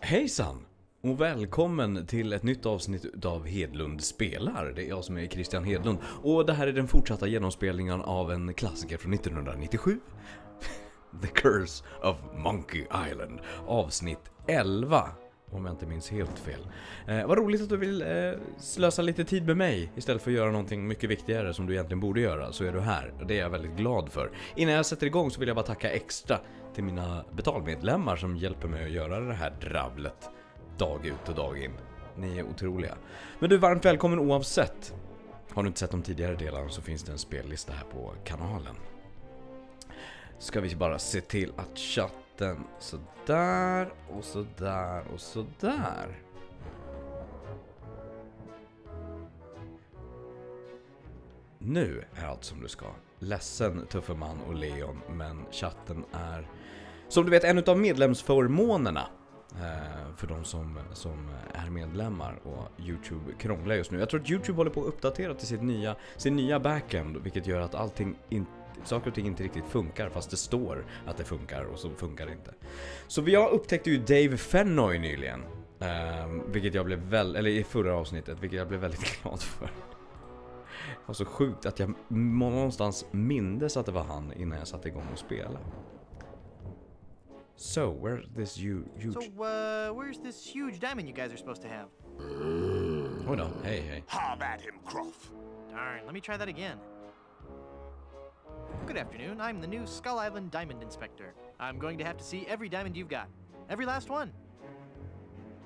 Hejsan! Och välkommen till ett nytt avsnitt av Hedlund Spelar. Det är jag som är Christian Hedlund. Och det här är den fortsatta genomspelningen av en klassiker från 1997. The Curse of Monkey Island. Avsnitt 11. Om jag inte minns helt fel. Vad roligt att du vill slösa lite tid med mig istället för att göra någonting mycket viktigare som du egentligen borde göra, så är du här. Det är jag väldigt glad för. Innan jag sätter igång så vill jag bara tacka extra till mina betalmedlemmar som hjälper mig att göra det här dravlet dag ut och dag in. Ni är otroliga. Men du är varmt välkommen oavsett. Har du inte sett de tidigare delarna så finns det en spellista här på kanalen. Ska vi bara se till att chatten sådär och sådär och sådär. Nu är allt som du ska. Ledsen Tufferman och Leon, men chatten är, som du vet, en av medlemsförmånerna för de som är medlemmar, och YouTube krånglar just nu. Jag tror att YouTube håller på att uppdatera till sin nya backend, vilket gör att saker och ting inte riktigt funkar, fast det står att det funkar och så funkar det inte. Så jag upptäckte ju Dave Fennoy nyligen, vilket jag blev i förra avsnittet, vilket jag blev väldigt glad för. Det var så sjukt att jag någonstans mindes att det var han innan jag satte igång och spela. So, where's this huge... So, where's this huge diamond you guys are supposed to have? Hold on, hey. Have at him, Croft. Darn, let me try that again. Good afternoon, I'm the new Skull Island Diamond Inspector. I'm going to have to see every diamond you've got. Every last one.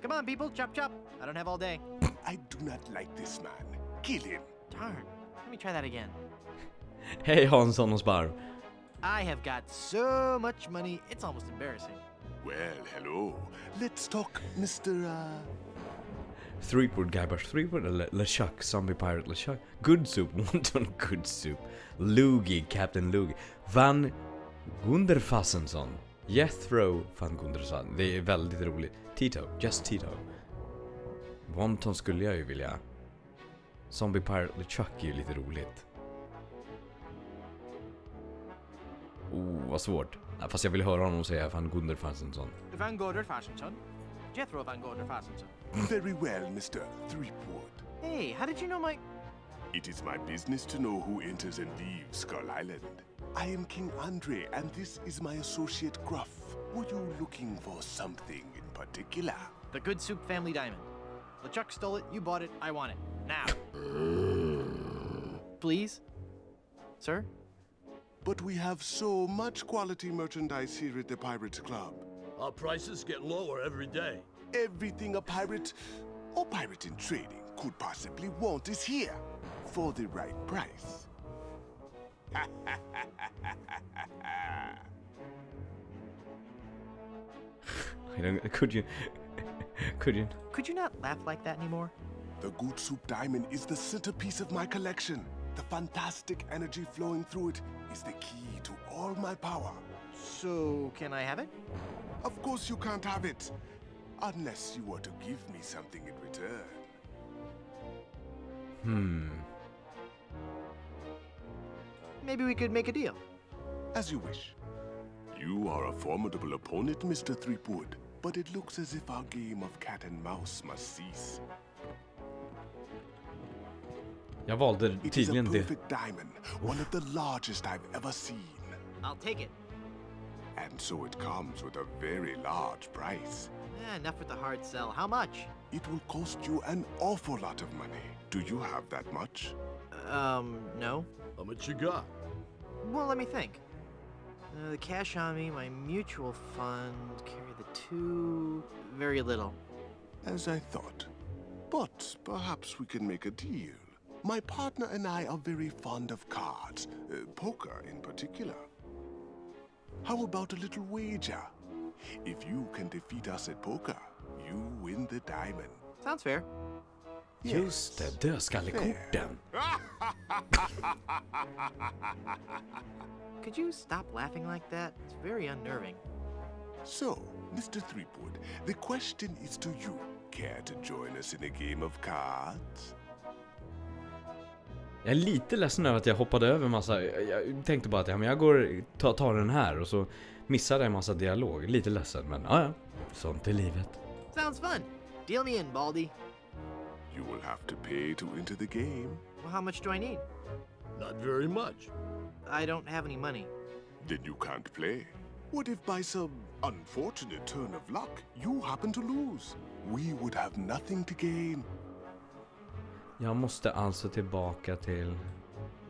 Come on, people, chop chop. I don't have all day. I do not like this man. Kill him. Darn, let me try that again. Hej Hansson och Sparv. I have got so much money, it's almost embarrassing. Well, hello. Let's talk, Mr. Threepwood Guybrush Threepwood eller LeChuck, Zombie Pirate LeChuck. Good Soup, Wonton Good Soup. Loogie, Captain Loogie. Van Gunderfassensson. Jethro Van Gunderfassensson. Det är väldigt roligt. Tito, just Tito. Wonton skulle jag ju vilja. Zombie Pirate LeChuck är ju lite roligt. Vad svårt. Fast jag vill höra honom säga Van Gunderfassensson. Van Gunderfassensson? Jethro Van Gunderfassensson. Very well, Mr. Threepwood. Hey, how did you know my... It is my business to know who enters and leaves Skull Island. I am King Andre, and this is my associate Gruff. Were you looking for something in particular? The Good Soup Family Diamond. LeChuck stole it, you bought it, I want it. Now. Please? Sir? But we have so much quality merchandise here at the Pirates Club. Our prices get lower every day. Everything a pirate or pirate in trading could possibly want is here for the right price. Could you not laugh like that anymore? The Good Soup Diamond is the centerpiece of my collection. The fantastic energy flowing through it is the key to all my power. So, can I have it? Of course you can't have it, unless you were to give me something in return. Maybe we could make a deal. As you wish. You are a formidable opponent, Mr. Threepwood, but it looks as if our game of cat and mouse must cease. Jag valde It is a tydligen det. perfect diamond, one of the largest I've ever seen. I'll take it. And so it comes with a very large price. Enough with the hard sell. How much? It will cost you an awful lot of money. Do you have that much? No. How much you got? Well, let me think. The cash on me, my mutual fund, carry the two... Very little. As I thought. But perhaps we can make a deal. My partner and I are very fond of cards, poker in particular. How about a little wager? If you can defeat us at poker, you win the diamond. Sounds fair. Just det, dödskallekorten. Could you stop laughing like that? It's very unnerving. So, Mr. Threepwood, the question is to you. Care to join us in a game of cards? Jag är lite ledsen över att jag hoppade över massa. Jag tänkte bara att jag går tar den här och så missade jag en massa dialog. Lite ledsen, men ja, sånt är livet. Sounds fun. Deal me in, Baldy. You will have to pay to enter the game. Well, how much do I need? Not very much. I don't have any money. Then you can't play. What if by some unfortunate turn of luck you happen to lose? We would have nothing to gain. Jag måste alltså tillbaka till...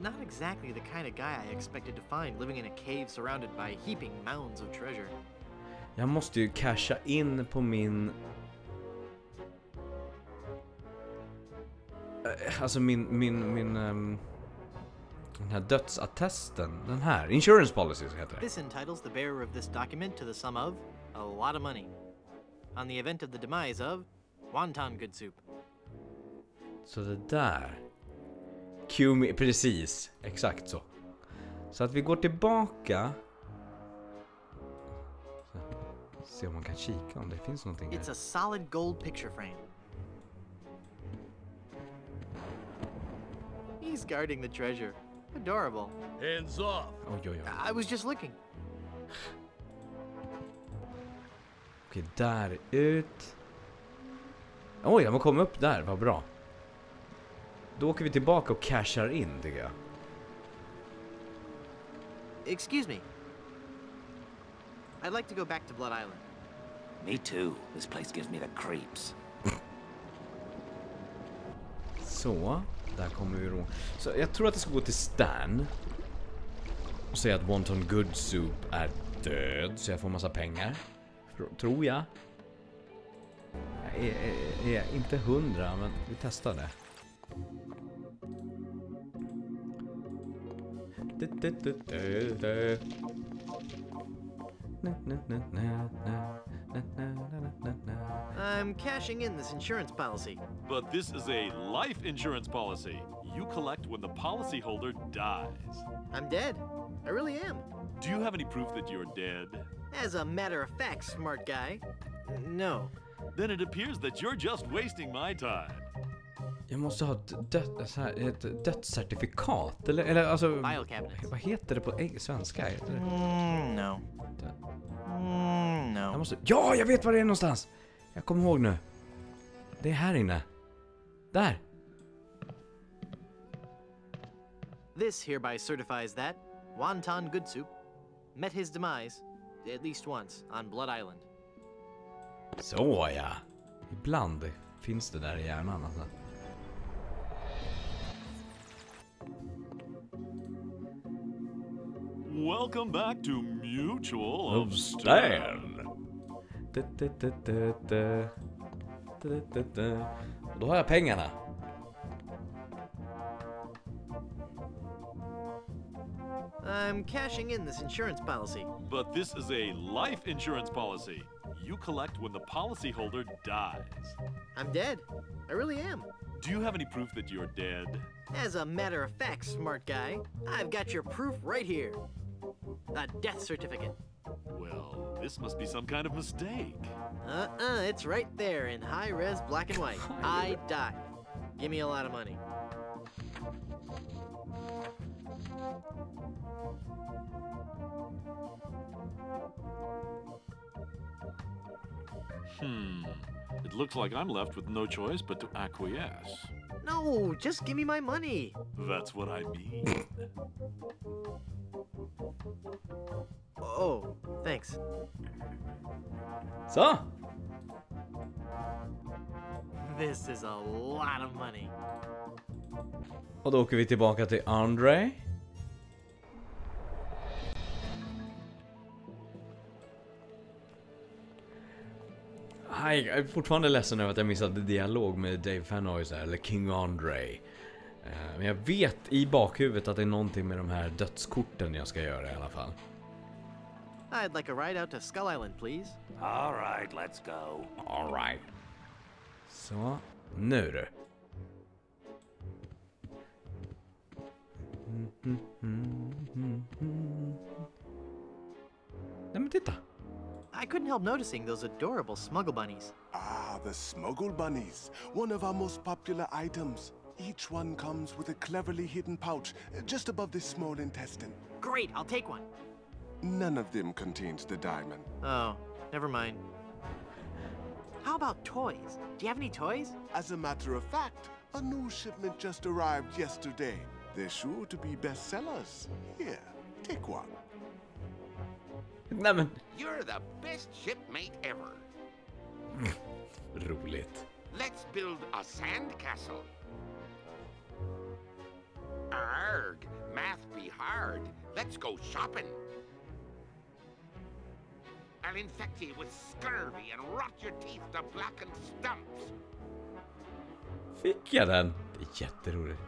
Not exactly the kind of guy I expected to find living in a cave surrounded by heaping mounds of treasure. Jag måste ju casha in på min... Alltså den här dödsattesten. Den här. Insurance policy så heter det. This entitles the bearer of this document to the sum of a lot of money. On the event of the demise of wonton good soup. Så det där. Cue me, precis. Exakt så. Så att vi går tillbaka. Så, se om man kan kika om det finns någonting It's här. a solid gold picture frame. He's guarding the treasure. Adorable. Hands off. Oj, oj, oj. I was just looking. Okej, där ut. Oj, jag må komma upp där. Vad bra. Då åker vi tillbaka och cashar in, tycker jag. Excuse me. I'd like to go back to Blood Island. Me too. This place gives me the creeps. Så, där kommer vi då. Så jag tror att jag ska gå till Stan. Och säga att Wonton Good Soup är död. Så jag får massa pengar. Tror jag. Jag är inte 100, men vi testar det. I'm cashing in this insurance policy. But this is a life insurance policy. You collect when the policyholder dies. I'm dead. I really am. Do you have any proof that you're dead? As a matter of fact, smart guy. No. Then it appears that you're just wasting my time. Jag måste ha ett dödscertifikat. Eller alltså... File cabinets. Vad heter det på svenska? Heter det? No. No. Jag måste... Ja, jag vet var det är någonstans! Jag kommer ihåg nu. Det är här inne. Där! This hereby certifies that Wonton Good Soup met his demise at least once on Blood Island. Så ja. Ibland finns det där i hjärnan alltså. Welcome back to Mutual Of Stan. Då har jag pengarna. I'm cashing in this insurance policy. But this is a life insurance policy. You collect when the policyholder dies. I'm dead. I really am. Do you have any proof that you're dead? As a matter of fact, smart guy, I've got your proof right here. A death certificate. Well, this must be some kind of mistake. It's right there in high-res black and white. I died. Give me a lot of money. It looks like I'm left with no choice but to acquiesce. No, just give me my money. That's what I mean. Oh, thanks. Så! This is a lot of money. Och då åker vi tillbaka till Andre. Jag är fortfarande ledsen över att jag missade dialog med Dave Fennoy eller King Andre. Men jag vet i bakhuvudet att det är någonting med de här dödskorten jag ska göra i alla fall. I'd like a ride out to Skull Island, please. All right, let's go. All right. Så, nu du. Nej men titta. I couldn't help noticing those adorable smuggle bunnies. Ah, the smuggle bunnies, one of our most popular items. Each one comes with a cleverly hidden pouch just above the small intestine. Great, I'll take one. None of them contains the diamond. Oh, never mind. How about toys? Do you have any toys? As a matter of fact, a new shipment just arrived yesterday. They're sure to be bestsellers. Here, take one. Nej men, You're the best shipmate ever. roligt. Let's build a sandcastle. Arg, math be hard. Let's go shopping. I'll infect you with scurvy and rot your teeth to blackened stumps. Fick jag den? Det är jätteroligt.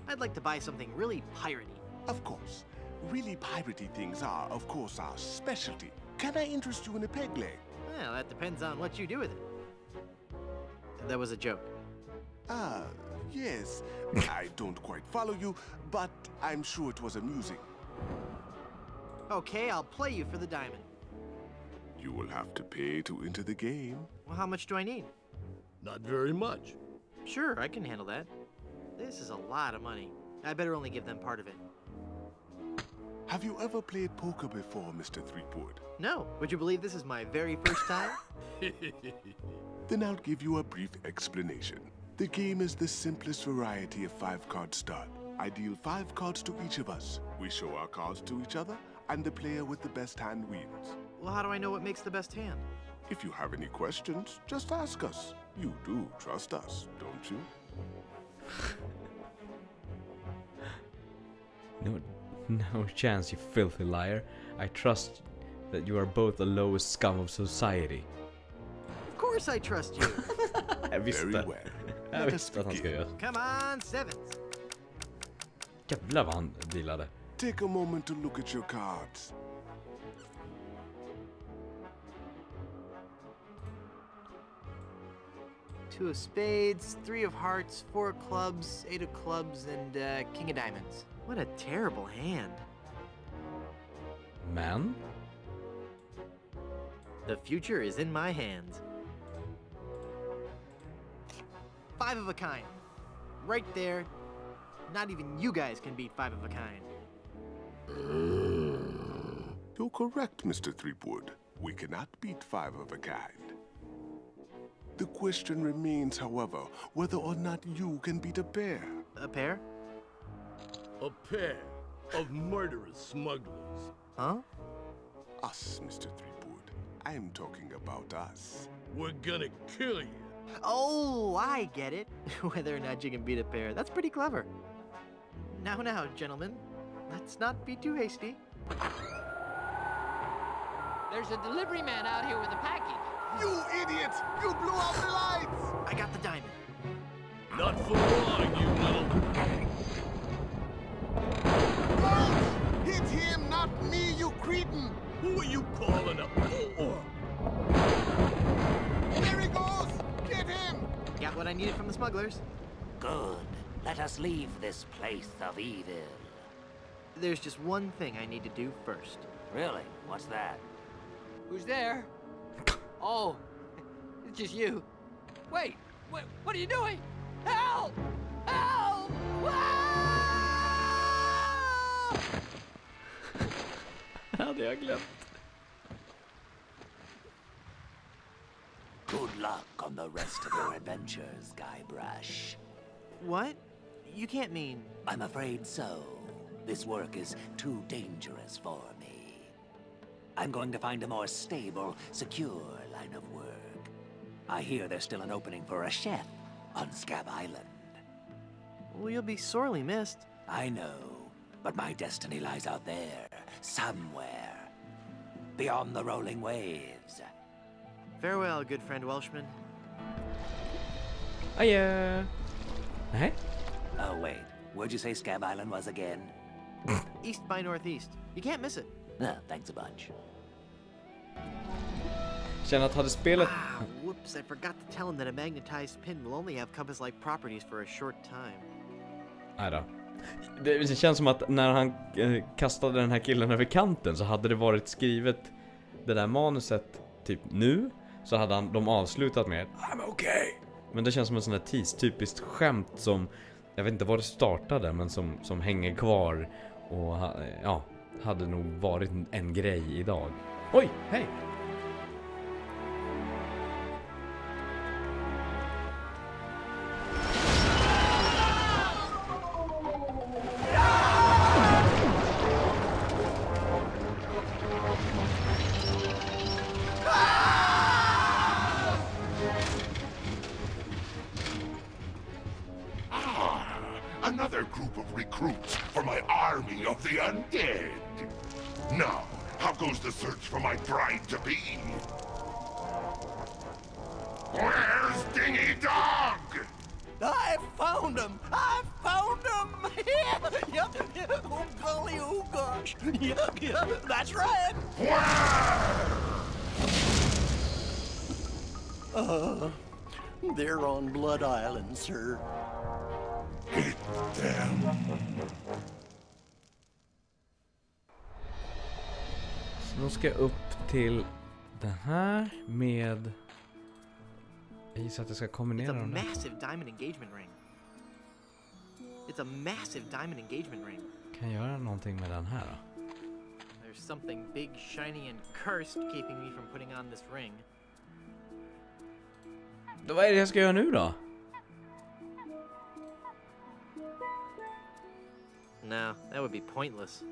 I'd like to buy something really piratey. Of course. Really piratey things are, of course, our specialty. Can I interest you in a peg leg? Well, that depends on what you do with it. That was a joke. Ah, yes. I don't quite follow you, but I'm sure it was amusing. Okay, I'll play you for the diamond. You will have to pay to enter the game. Well, how much do I need? Not very much. Sure, I can handle that. This is a lot of money. I better only give them part of it. Have you ever played poker before, Mr. Threepwood? No, would you believe this is my very first time? Then I'll give you a brief explanation. The game is the simplest variety of 5-card stud. I deal 5 cards to each of us. We show our cards to each other, and the player with the best hand wins. Well, how do I know what makes the best hand? If you have any questions, just ask us. You do trust us, don't you? No chance, you filthy liar. I trust that you are both the lowest scum of society. Of course I trust you. Jag visste. Very well. Jag Let us visste att han skulle begin. göra. Come on, sevens. Jävlar vad han dealade. Take a moment to look at your cards. Two of spades, 3 of hearts, 4 of clubs, 8 of clubs, and king of diamonds. What a terrible hand. Men? The future is in my hands. 5 of a kind. Right there. Not even you guys can beat 5 of a kind. You're correct, Mr. Threepwood. We cannot beat 5 of a kind. The question remains, however, whether or not you can beat a pair. A pair? A pair of murderous smugglers. Huh? Us, Mr. Threepwood. I'm talking about us. We're gonna kill you. Oh, I get it. Whether or not you can beat a pair. That's pretty clever. Now, gentlemen. Let's not be too hasty. There's a delivery man out here with a package. You idiot! You blew out the lights! I got the diamond. Not for long, you little... Don't! Hit him, not me, you cretin! Who are you calling a fool? There he goes! Get him! Got what I needed from the smugglers. Good. Let us leave this place of evil. There's just one thing I need to do first. Really? What's that? Who's there? Oh, it's just you. Wait, what are you doing? Help! Help! Ah! Hade jag glömt. Good luck on the rest of your adventures, Guybrush. What? You can't mean... I'm afraid so. This work is too dangerous for me. I'm going to find a more stable, secure line of work. I hear there's still an opening for a chef on Scab Island. Well, you'll be sorely missed. I know, but my destiny lies out there, somewhere. Beyond the rolling waves. Farewell, good friend Welshman. Adjö. Nej. Oh, wait. Where'd you say Scab Island was again? East by northeast. You can't miss it. Thanks a bunch. Känner att hade spelet... Ah, whoops, I forgot to tell him that a magnetized pin will only have compass-like properties for a short time. Nej då. Det känns som att när han kastade den här killen över kanten så hade det varit skrivet det där manuset typ nu, så hade de avslutat med I'm okay. Men det känns som en sån där tidstypiskt skämt som jag vet inte var det startade, men som hänger kvar och ja, hade nog varit en grej idag. Oj, hej. to be. Where's Dingy Dog? I found him! I found him! Yep. Oh, golly, oh, gosh. Yep, that's right. They're on Blood Island, sir. Hit them. Så då ska jag upp till det här med... Jag gissar att jag ska kombinera It's a dem där. massive diamond engagement ring. It's a massive diamond engagement ring. Kan jag göra någonting med den här då? There's something big, shiny, and cursed keeping me from putting on this ring. Då vad är det jag ska göra nu då? No, that would be pointless.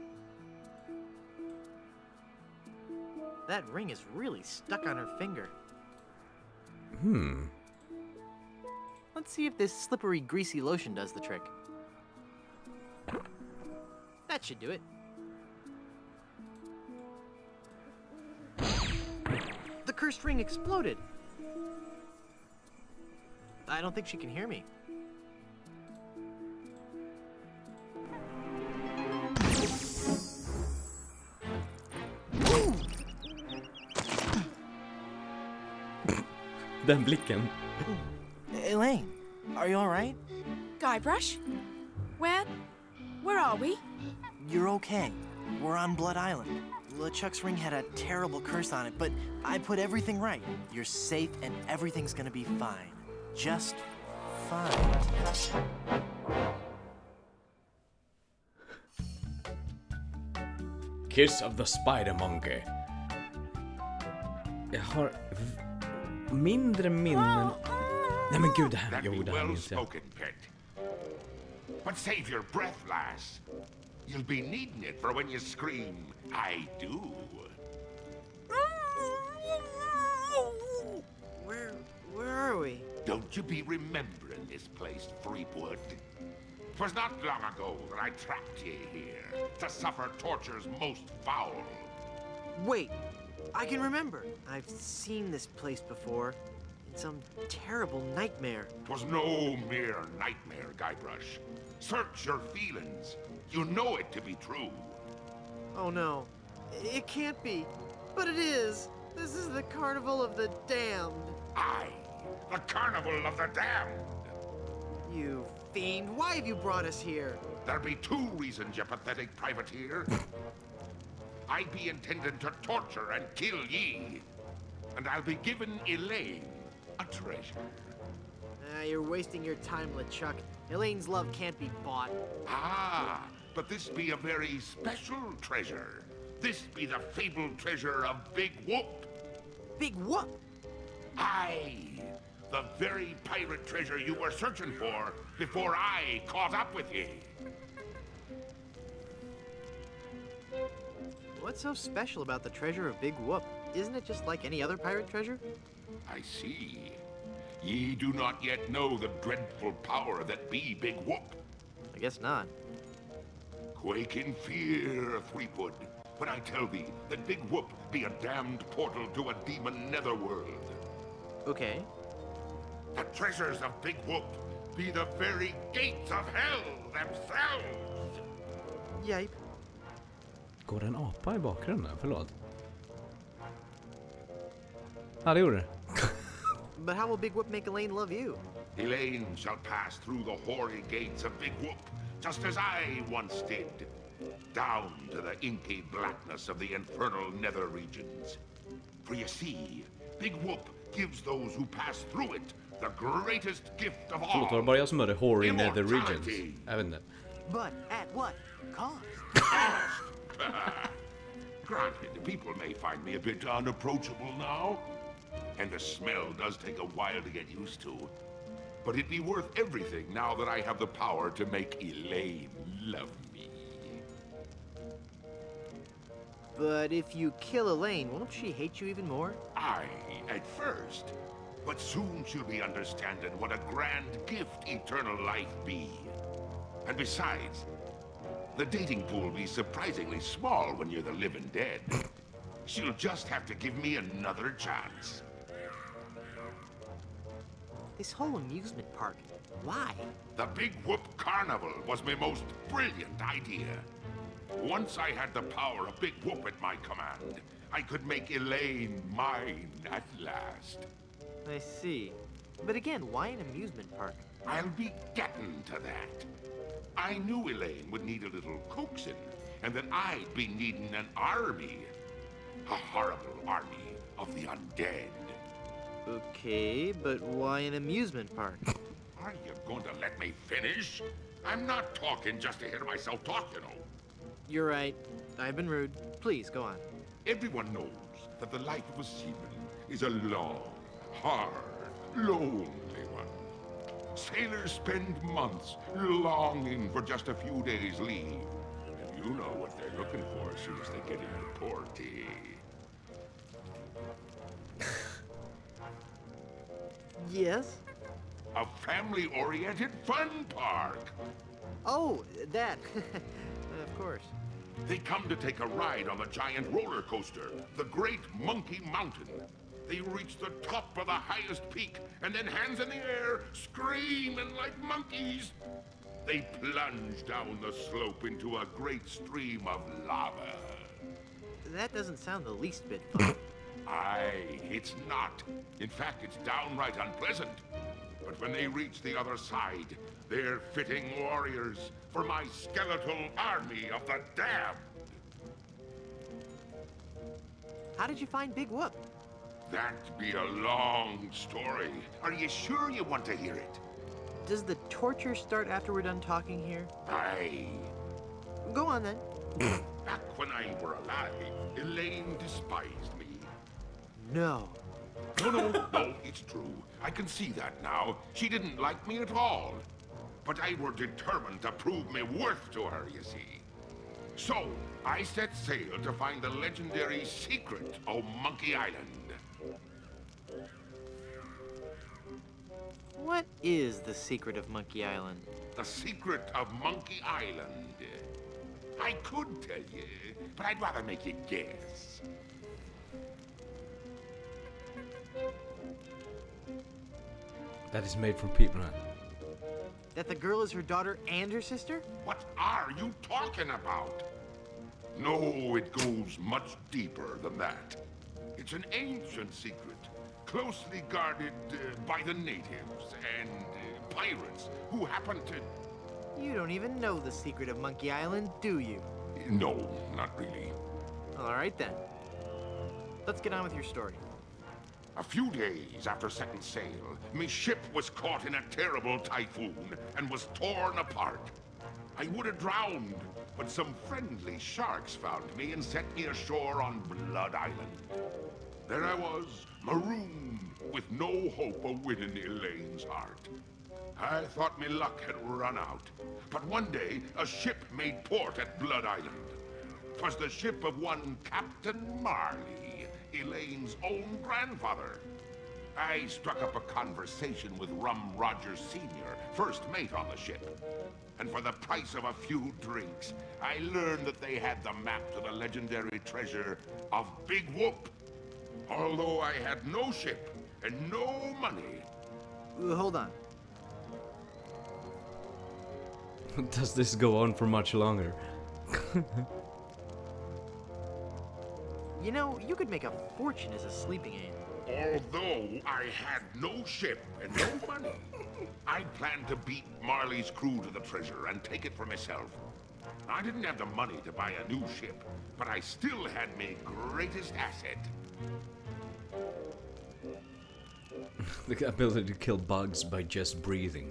That ring is really stuck on her finger. Let's see if this slippery, greasy lotion does the trick. That should do it. The cursed ring exploded. I don't think she can hear me. Den blicken. Elaine, are you all right? Guybrush? Where are we? You're okay. We're on Blood Island. LeChuck's ring had a terrible curse on it, but I put everything right. You're safe and everything's gonna be fine. Just fine. Kiss of the Spider Monkey. Jag har mindre minnen. Nej men gud, det här. That Jo, be det här well minns jag. spoken, pet. But save your breath, lass. You'll be needing it for when you scream, I do. Where are we? Don't you be remembering this place, Threepwood? 'Twas not long ago that I trapped ye here to suffer tortures most foul. Wait, I can remember. I've seen this place before. In some terrible nightmare. 'Twas no mere nightmare, Guybrush. Search your feelings. You know it to be true. Oh no, it can't be. But it is. This is the Carnival of the Damned. Aye, the Carnival of the Damned. You fiend, why have you brought us here? There be two reasons, you pathetic privateer. I be intending to torture and kill ye. And I'll be giving Elaine a treasure. You're wasting your time, LeChuck. Elaine's love can't be bought. Ah, but this be a very special treasure. This be the fabled treasure of Big Whoop. Big what? Aye, the very pirate treasure you were searching for before I caught up with ye. What's so special about the treasure of Big Whoop? Isn't it just like any other pirate treasure? I see. Ye do not yet know the dreadful power that be Big Whoop. I guess not. Quake in fear, Threepwood, when I tell thee that Big Whoop be a damned portal to a demon netherworld. Okay. The treasures of Big Whoop be the very gates of hell themselves. Yipe. Går det en apa i bakgrunden? Förlåt. Ja, det gjorde det. But how will Big Whoop make Elaine love you? Elaine shall pass through the hoary gates of Big Whoop, just as I once did, down to the inky blackness of the infernal nether regions. For you see, Big Whoop gives those who pass through it the greatest gift of all. Förlåt, var det bara jag som hörde Hoary Nether Regions? Jag vet inte. But at what cost? Granted, people may find me a bit unapproachable now, and the smell does take a while to get used to. But it'd be worth everything now that I have the power to make Elaine love me. But if you kill Elaine, won't she hate you even more? Aye, at first. But soon she'll be understanding what a grand gift eternal life be. And besides, the dating pool be surprisingly small when you're the living dead. She'll just have to give me another chance. This whole amusement park, why? The Big Whoop Carnival was my most brilliant idea. Once I had the power of Big Whoop at my command, I could make Elaine mine at last. I see. But again, why an amusement park? I'll be getting to that. I knew Elaine would need a little coaxing, and that I'd be needing an army. A horrible army of the undead. Okay, but why an amusement park? Are you going to let me finish? I'm not talking just to hear myself talk, you know. You're right. I've been rude. Please, go on. Everyone knows that the life of a seaman is a long, hard, lonely one. Sailors spend months longing for just a few days' leave. And you know what they're looking for as soon as they get into port. Yes? A family-oriented fun park. Oh, that. Of course. They come to take a ride on the giant roller coaster, the Great Monkey Mountain. They reach the top of the highest peak, and then hands in the air, screaming like monkeys. They plunge down the slope into a great stream of lava. That doesn't sound the least bit fun. Aye, it's not. In fact, it's downright unpleasant. But when they reach the other side, they're fitting warriors for my skeletal army of the damned. How did you find Big Whoop? That'd be a long story. Are you sure you want to hear it? Does the torture start after we're done talking here? Aye. Go on then. Back when I were alive, Elaine despised me. No. No, it's true. I can see that now. She didn't like me at all. But I were determined to prove my worth to her, you see. So, I set sail to find the legendary secret of Monkey Island. What is the secret of Monkey Island? The secret of Monkey Island. I could tell you, but I'd rather make you guess. That is made from people. That the girl is her daughter and her sister? What are you talking about? No, it goes much deeper than that. It's an ancient secret, closely guarded by the natives and pirates who happen to... You don't even know the secret of Monkey Island, do you? No, not really. All right then. Let's get on with your story. A few days after setting sail, my ship was caught in a terrible typhoon and was torn apart. I would have drowned, but some friendly sharks found me and set me ashore on Blood Island. There I was, marooned, with no hope of winning Elaine's heart. I thought my luck had run out, but one day a ship made port at Blood Island. 'Twas the ship of one Captain Marley, Elaine's own grandfather. I struck up a conversation with Rum Rogers Sr., first mate on the ship. And for the price of a few drinks, I learned that they had the map to the legendary treasure of Big Whoop. Although I had no ship and no money. Hold on. Does this go on for much longer? You know, you could make a fortune as a sleeping aid. Although I had no ship and no money, I planned to beat Marley's crew to the treasure and take it for myself. I didn't have the money to buy a new ship, but I still had my greatest asset. The ability to kill bugs by just breathing.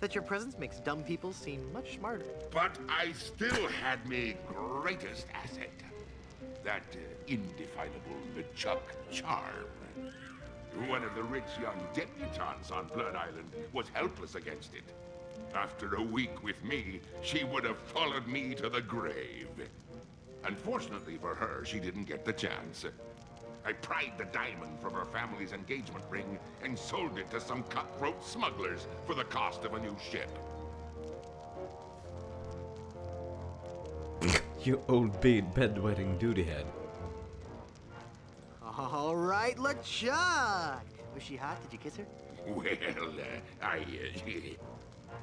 That your presence makes dumb people seem much smarter. But I still had my greatest asset. That indefinable LeChuck charm. One of the rich young debutantes on Blood Island was helpless against it. After a week with me, she would have followed me to the grave. Unfortunately for her, she didn't get the chance. I pried the diamond from her family's engagement ring and sold it to some cutthroat smugglers for the cost of a new ship. You old bedwetting duty head. All right, LeChuck. Was she hot? Did you kiss her? Well,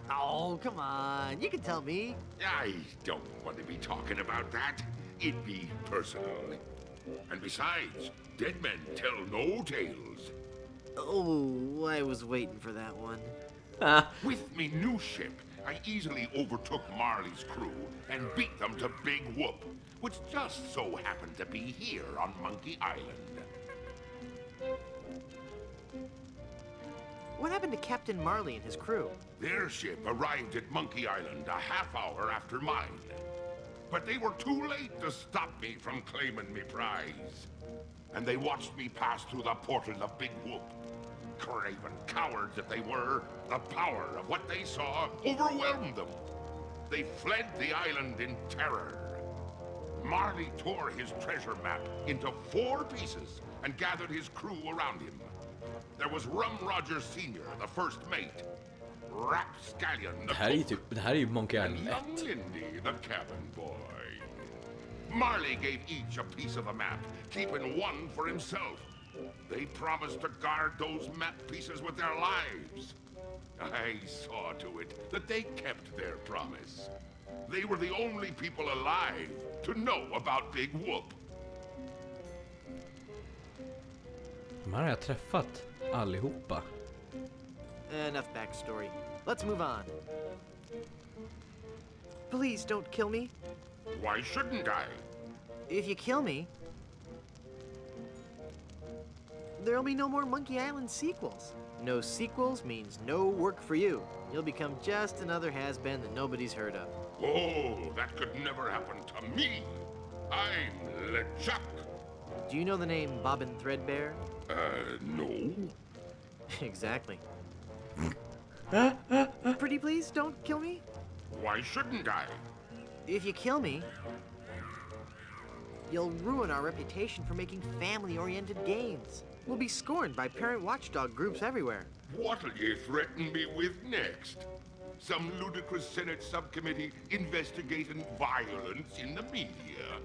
Oh, come on. You can tell me. I don't want to be talking about that. It'd be personal. And besides, dead men tell no tales. Oh, I was waiting for that one. With me new ship, I easily overtook Marley's crew and beat them to Big Whoop, which just so happened to be here on Monkey Island. What happened to Captain Marley and his crew? Their ship arrived at Monkey Island a half hour after mine. But they were too late to stop me from claiming me prize. And they watched me pass through the portal of Big Whoop. Craven cowards that they were, the power of what they saw overwhelmed them. They fled the island in terror. Marley tore his treasure map into 4 pieces and gathered his crew around him. There was Rum Roger Sr., the first mate. Rapscallion, the cook. Det här är ju Monkey And Island young 1. Lindy, the cabin boy. Marley gave each a piece of the map, keeping one for himself. They promised to guard those map pieces with their lives. I saw to it that they kept their promise. They were the only people alive to know about Big Whoop. De här har jag träffat allihopa. Enough backstory. Let's move on. Please don't kill me. Why shouldn't I? If you kill me, there'll be no more Monkey Island sequels. No sequels means no work for you. You'll become just another has-been that nobody's heard of. Oh, that could never happen to me. I'm LeChuck. Do you know the name Bobbin Threadbare? No. Exactly. Pretty please, don't kill me. Why shouldn't I? If you kill me, you'll ruin our reputation for making family-oriented games. We'll be scorned by parent watchdog groups everywhere. What'll you threaten me with next? Some ludicrous Senate subcommittee investigating violence in the media?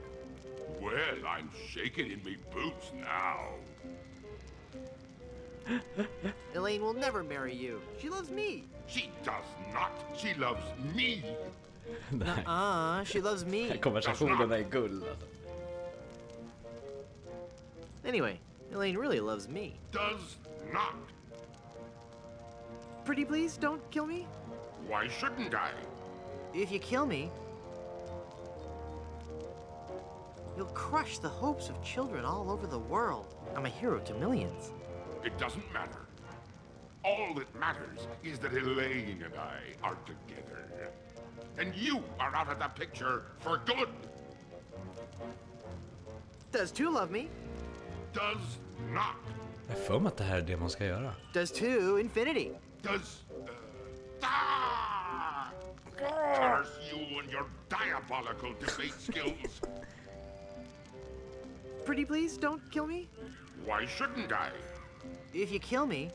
Well, I'm shaking in me boots now. Elaine will never marry you. She loves me. She does not. She loves me. She loves me. Konversationen är guld alltså. Anyway, Elaine really loves me. Does not. Pretty please, don't kill me. Why shouldn't I? If you kill me, you'll crush the hopes of children all over the world. I'm a hero to millions. It doesn't matter. All that matters is that Elaine and I are together. And you are out of the picture for good. Does 2 love me? Does not. Jag får mig att det här är det man ska göra. Does 2 infinity? Does... Curse you and your diabolical debate skills. Pretty please, don't kill me. Why shouldn't I? If you kill me,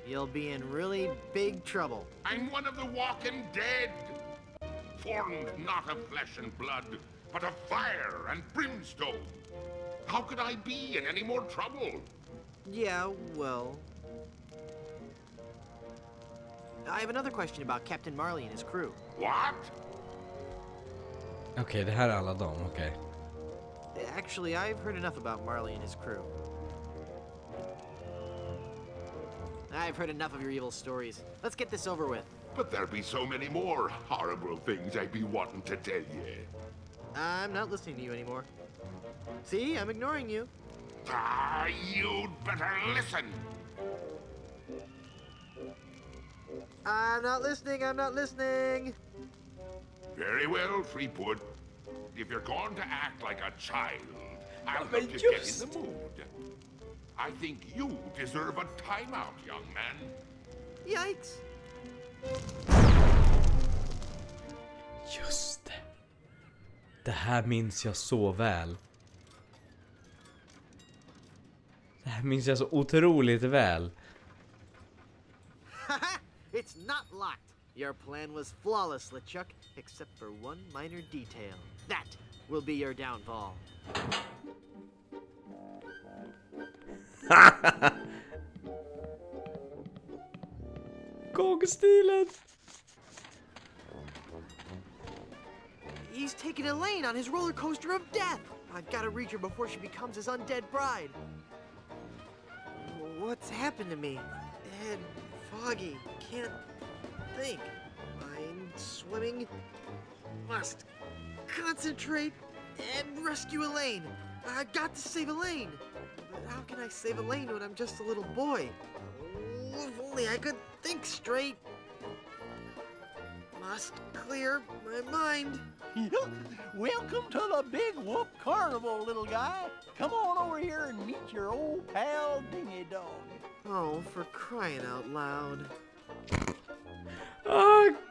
you'll be in really big trouble. I'm one of the walking dead. Formed not of flesh and blood, but of fire and brimstone. How could I be in any more trouble? Yeah, well... I have another question about Captain Marley and his crew. What? Okej, det här är alla dem, okej. Actually, I've heard enough about Marley and his crew. I've heard enough of your evil stories. Let's get this over with. But there'll be so many more horrible things I'd be wanting to tell you. I'm not listening to you anymore. See, I'm ignoring you. You'd better listen. I'm not listening. Very well, Threepwood. If you're going to act like a child, I'll men help you get just- in the mood. I think you deserve a timeout, young man. Yikes. Just det. Det här minns jag så väl. Det här minns jag så otroligt väl. It's not locked. Your plan was flawless, LeChuck, except for one minor detail. That will be your downfall. Gångstilen! He's taking Elaine on his roller coaster of death. I've got to reach her before she becomes his undead bride. What's happened to me? Head foggy. Can't think. I'm swimming. Must concentrate and rescue Elaine. I've got to save Elaine. But how can I save Elaine when I'm just a little boy? Oh, if only I could think straight. Must clear my mind. Welcome to the Big Whoop Carnival, little guy. Come on over here and meet your old pal Dingy Dog. Oh, for crying out loud.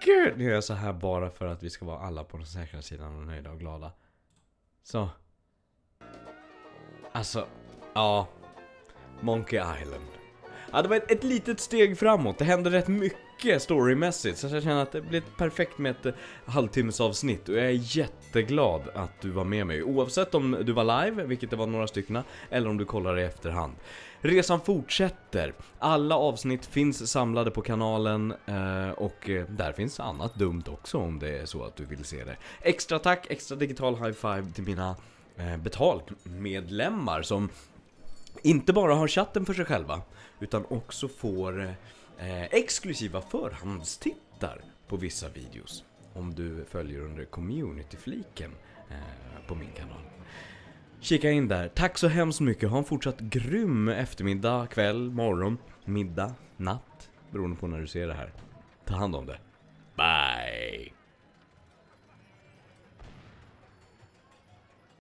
Gud, nu gör jag så här bara för att vi ska vara alla på den säkra sidan och nöjda och glada. Så. Alltså, ja. Monkey Island. Ja, det var ett litet steg framåt. Det hände rätt mycket storymässigt. Så jag känner att det blir perfekt med ett halvtimmes avsnitt. Och jag är jätteglad att du var med mig. Oavsett om du var live, vilket det var några stycken, eller om du kollar i efterhand. Resan fortsätter. Alla avsnitt finns samlade på kanalen. Och där finns annat dumt också om det är så att du vill se det. Extra tack, extra digital high five till mina betalmedlemmar som inte bara har chatten för sig själva utan också får exklusiva förhandstittar på vissa videos om du följer under community-fliken på min kanal. Kika in där. Tack så hemskt mycket. Ha en fortsatt grym eftermiddag, kväll, morgon, middag, natt beroende på när du ser det här. Ta hand om det. Bye!